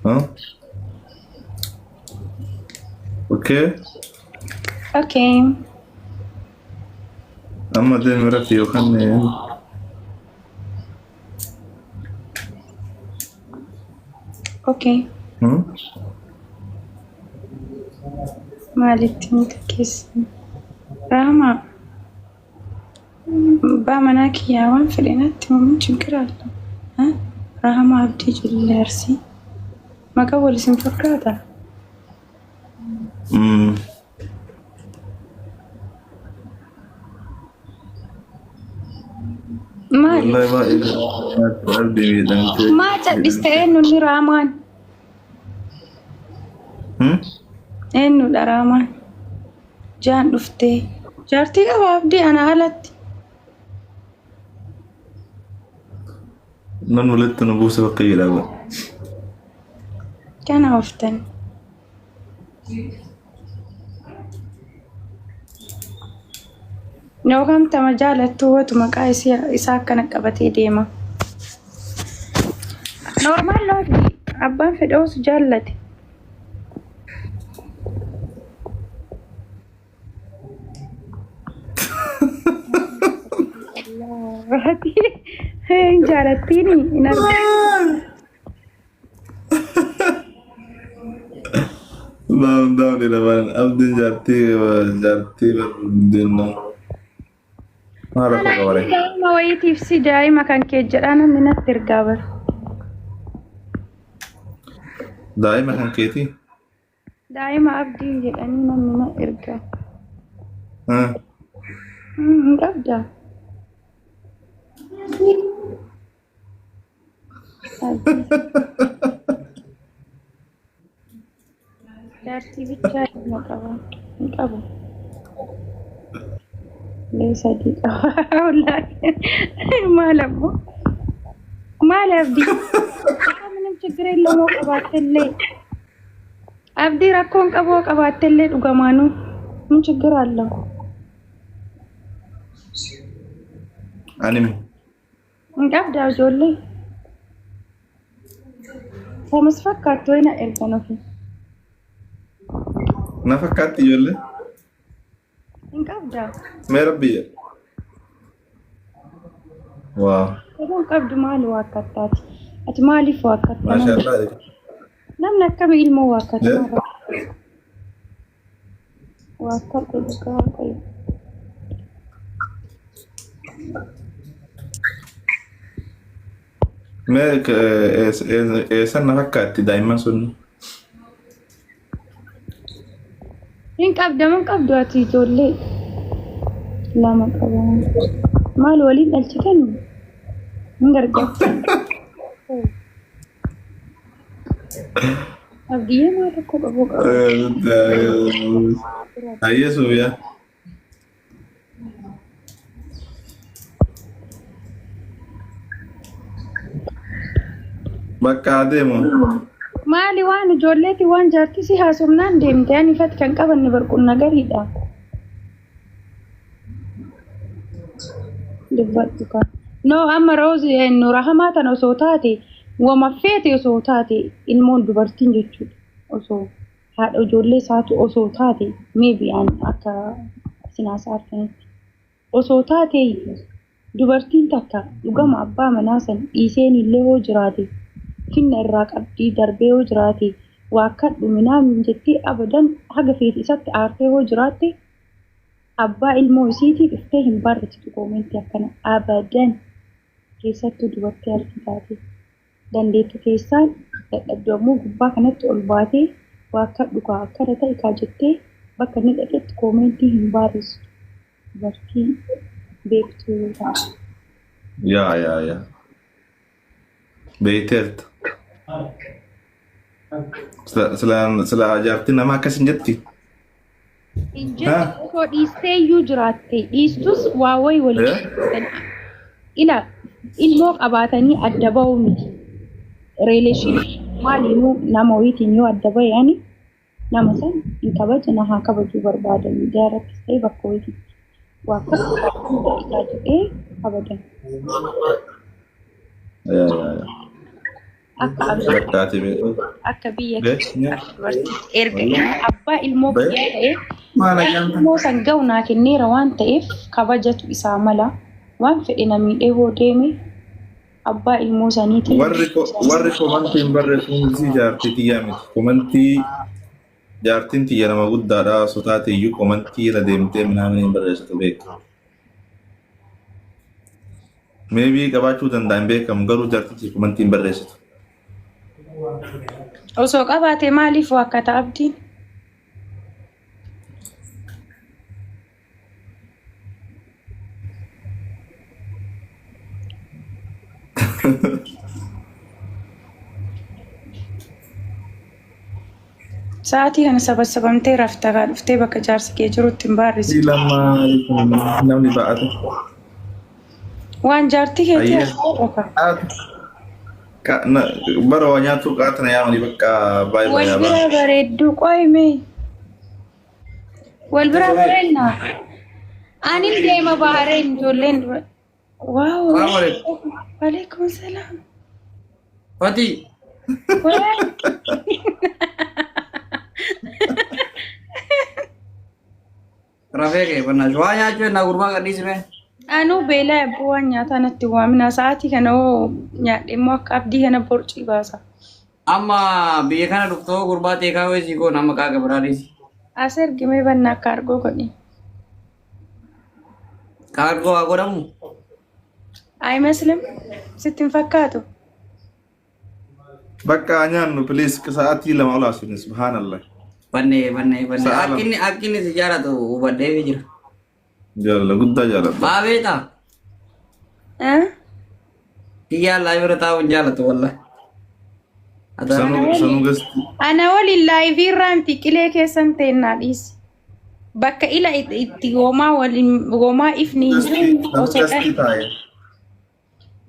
ها اوكي اوكي اما دين مرتي وخلني اوكي هم مالك انت كيس راما بامناك يا وان فلينات من شكرا ها راما عبدي جلارسي ما قول اسم فكرة امم مالك والله ما إذا قلبي بيدنك ما تستعين اللي رامان هم انو رامان جان دفتي جارتي او عبدي انا غلط من ولدت نبوس بقيل أول كان عفتن لو قمت مجالة توت مقايس إساك كان قبتي ديما نورمال لو عبان في دوس جلتي هاتي هين جالتيني نرجع دام دام لبان أبدين جارتي بدنا ما أعرف أقولي دائما ويتي في سي دائما كان كيجر أنا من الترقابر دائما كان كيتي دائما أبدي جلانينا من الإرقاب ها أبدا جارتي بتشاي مقابل ليس دقيقة والله ما لبو ما لبدي من مشكرين لو قبات اللي أبدي ركون قبات اللي وقمانو مشكر الله أنمي أبدا جولي فمس فكرت وين إرجعنا فيه نفكات يولي أبدا ما ربي واو يقول قبض مالي واكتات أتمالي فواكت ما شاء الله عليك لم نكمل علم واكت لا. واكت الكاكي مالك سنة فكات دايما سن إن قبض من قبض واتي جولي لا ما قبض مال وليد الشكن نرجع أبدي ما تكون أبوك هيا سويا bakka adeemu maali waan ijoolleeti waan jaartii si haasofnaan deemte ani fat kan qabanne barqunna gariidha dubbadhu kan no amma roozi nu rahamaa tan osoo taate wama feete osoo taate ilmoon dubartiin jechuudha osoo haadha ijoollee isaatu osoo taate maybe an akka sinaasaa arganitti osoo taate dubartiin takka dhugama abbaa manaa san dhiiseen illee hoo jiraate finna irraa qabdii darbee hoo jiraate waa akka dhuminaa jettee abadan haga feeti isatti aartee hoo jiraatte abbaa ilmoo isiitii dhuftee hin barreessitu koomentii akkana abadan keessattuu dubartii harki taate dandeettu keessaan dadhabdamuu gubbaa kanatti ol baatee waa akka dhugaa akkana ta'e kaa jettee bakka inni dhaqetti koomentii hin barreessitu dubartii beektuu yoo taate. yaa beeyteerta sila jaartii namaa akkas hin jetti Inject osoo dhiistee iyyuu jiraatte dhiistus waa wayi waliin ila ilmoo qabaatanii adda ba'uu miti reeleeshin maaliinuu nama wayiitiin yoo adda ba'e nama san hin kabajna haa kabajuu barbaadan jaarattis ta'e bakka wayiitti waa akka jedhee kabajan. yaa akka Gaddaati beeku. akka biyya Beek keessa nyaata. akka dubartiitti erga abbaa ilmoo Beek. biyyaa ta'e Maala waan nyaata. ilmoo san ga'u naa kenneera waan ta'eef kabajatu isaa mala waan fedhe namiidhee hoo deeme abbaa ilmoo saniitiin Warri komantii hin barreeffamuusi jaartii xiyyaa miti. Komantii jaartiin xiyya nama guddaadha osoo taate iyyuu komantii irra deemtee minaamin hin barreessitu beeku. Meebii qabaachuu danda'an beekamu garuu jaartichi komantii hin barreessitu. osoo qabaate maaliif wakkata abdiin sa'aatii kana sabasabamtee raftaa dhuftee bakka jaarsi kee jirutti hin baarrisi Lama namni ba'ate. waan jaartii keetii Ayya. Bara waa nyaatu qaatana yaamani bakka baay'ee wal baay'ee bira bareedduu qoyme wal bira bareedna anin deema bahareen ijoolleen dura waaw waalaikum salaam Fati, Rafeke, pernah jualnya aja nak rumah kan di sini. anuu beelaa bu'aa nyaataa natti waamina sa'aatii kana hoo nyaadhe immoo akka abdii kana borcii baasa Amma biaya kan dokter gurba TKW sih kok nama kagak berani sih. as ergimee bannaa akka argoo godhi Kagak aku damu. ayመስልም sitti hin fakkaatu bakka nyaannu please sa'aatii lama ol asuni subhanallah. Bane. Salam. Akin sejarah tuh ubah dewi jira. Jaalala guddaa jaalladha. Babe ta. Iya live tahu jalan tuh wallah. Ada Sanuu gasti. ana waliin laayivii irraan fiqilee keessan teennaa dhiisi bakka ila itti homaa ifni hin jirre osoo Gasti taa'e.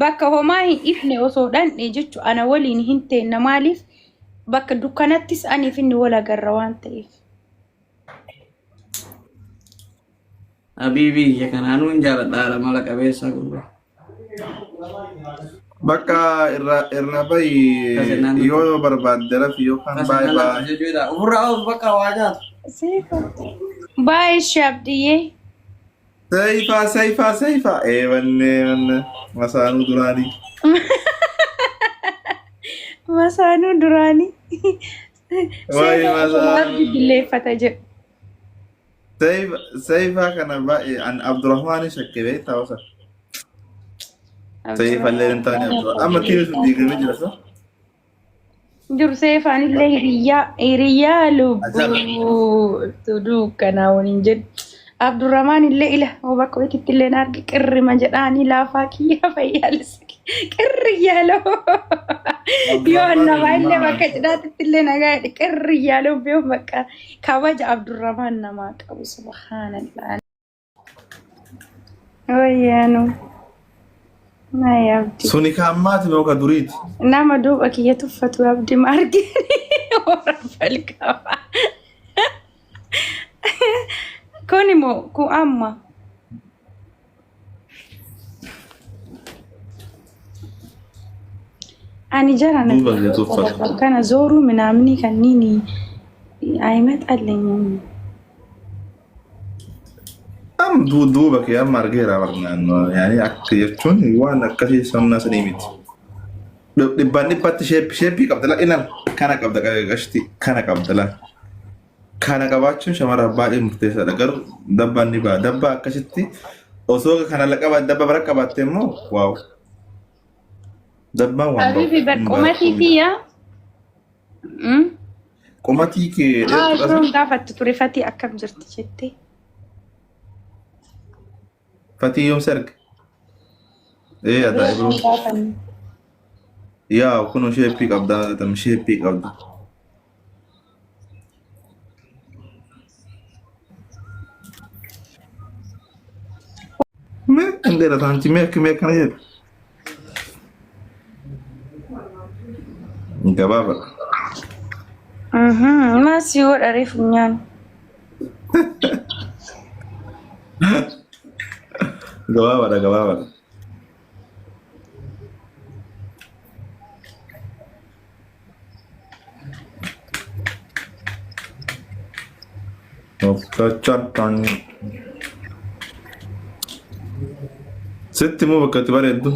bakka homaa hin ifne osoo dhandhe jechu ana waliin hin teenna maaliif bakka dukkanattis aniif inni wal agarra waan ta'eef Habibi ya kan anu jalan dalam malah kabesa gurba. Bakka irra bayi yoo barbaadde rafi yookaan baay'ee Umurah bakal wajah. seefa baay'ee shabdiyyee Seifaa wanne masaanuu duraanii. masaanuu duraanii Waa'ee masaanuu. dilleeffata jedhu Seifaa kana baay'ee an Abdurrahmaanii shakkee beektaa osa. Seifaa illee hin taane Abdurrahmaan. Amma tiimi sun diigamee jira so. dursee faanillee hiriyaa lubbuu duukkanaa waliin jedhu Abdurrahmaan illee ila bakka wayititti illee argi qirrima jedhaanii laafaa kiyyaa fayyaalisa qirriyyaaloo yoo namaa illee bakka cidhaatitti illee nagaa jedhe qirriyyaaloo biyoo bakka kabaja Abdurrahmaan namaa qabu subhaanallah wayyaanu nayi abdi Suni kaammaati moo ka duriiti? nama duuba kiyya tuffatu abdi ma argine warra falqaba kun immoo kun amma ani jara na Duuba kiyya tuffatu. kana zooruu minaamni kanniini aymaxallenyam Am duuba kee amma argeera barnaan yaani akka jechuun waan akkasii sonnaa sanii miti. Dhibbaan dhibbatti sheeppii qabda la inal kana qabda qashti kana qabda la. Kana qabaachuun shamara baay'ee murteessaadha garuu dabbaan ni ba'a dabba akkasitti osoo kana la qaba dabba bira qabatte immoo waaw. Dabbaan waan abibi barqumatii kiyya Qomatii kee Shroon gaafatti ture fatii akkam jirti jettee fatii yoom serga? Ajaa'iboo. gaafanne Yaa kun sheeppii qabda tam sheeppii qabda. Me angera tanti me kana jedhu. Gabaaba. maasii hodharee funyaan Gabaabadha gabaabadha. Chattan. Sitti mo bakka itti bareeddu.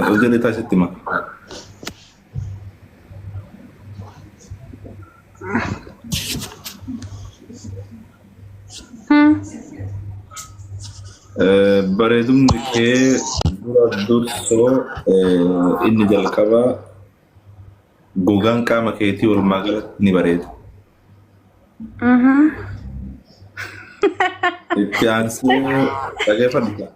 Hojjete ta'a sitti ma. Bareedumni kee dura dursoo inni jalqabaa gogaan qaama keetii walumaa galatti ni bareeda. Itti aansee dhageeffadhu.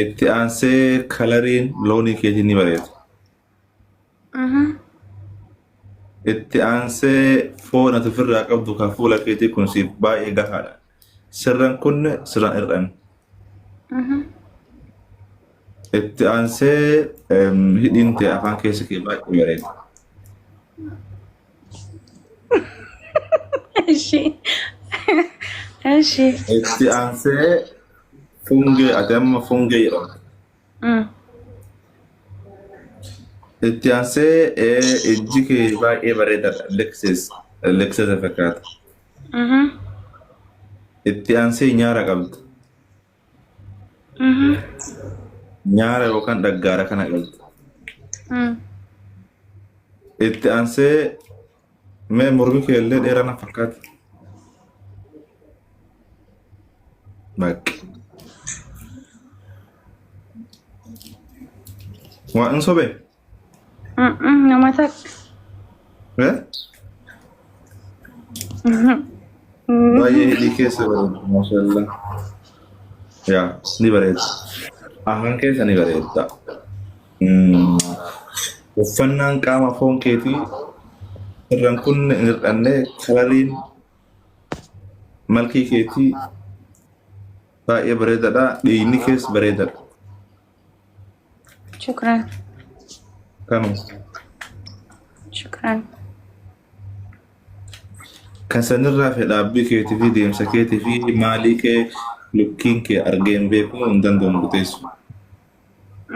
Itti aansee kalariin loonii keetii ni bareeda. Itti aansee foon ati ofirraa qabdu kan fuula keetii kun siif baay'ee gahaadha. Sirran kun sirran irraan. Itti aansee hidhiin ta'e afaan keessa kee baay'ee bareeda. Itti aansee fungee ati amma fungee jedhamta. Itti aansee ijji kee baay'ee bareedaadha. Leksesa fakkaata. Itti aansee nyaara qabda. Nyaara yookaan dhaggaara kana qabda. Itti aansee mee mormi kee illee dheerana fakkaata. Bakki. Waa hin sobee? Nama takka. Baay'ee hidhii keessa bareeda. Maashaallah. Yaa ni bareeda. Afaan keessa ni bareeda. Uffannaan qaama foon keetii irraan kun hin hir'annee kalariin malkii keetii baay'ee bareedaadha. Dhiigni keessa bareedaadha. Shukran. Kanuma. Shukran. Kan sanirraa fedhaabbii keetii fi deemsa keetii fi maalii kee lukkiin kee argeen beekuu hin danda'u murteessu.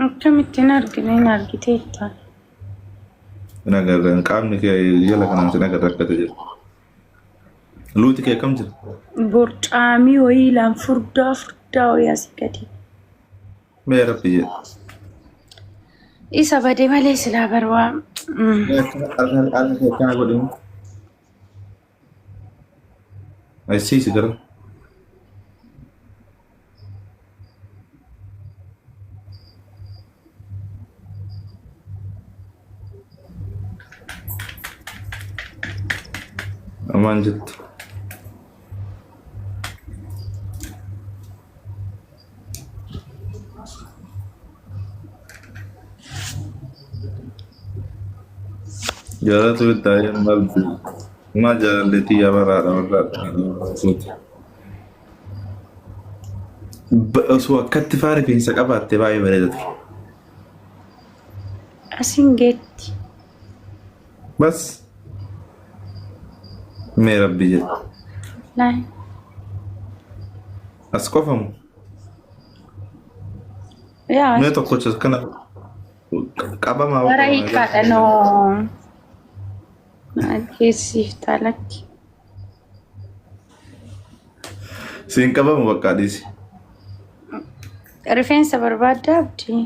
Akkamittiin argine hin argiteetta. Hin agarran qaamni kee jala kanaan sin agarra akkata jira. Luuti kee kam jira? Borcaamii wayii laan furdaa wayii asii gadi. Mee rabbi jedha. Isa badee malee silaa barwaa. Harka kee kana godhimu. Ayisiisi gara. Amaan jettu. Jaalatu itti malti. Ma jaalletii yabaraadha warraadha. Osoo akkatti faana keessa qabaatte baay'ee bareedatu. Asin geetti. Bas. Mee rabbi jedha. Laay. As qofamu. Yaa. Mee tokkocha kana qabamaa Bara hiikkaadha noo. Keessif taalakki. Siin qabamu bakka dhiisi. Rifeensa barbaadda abdii.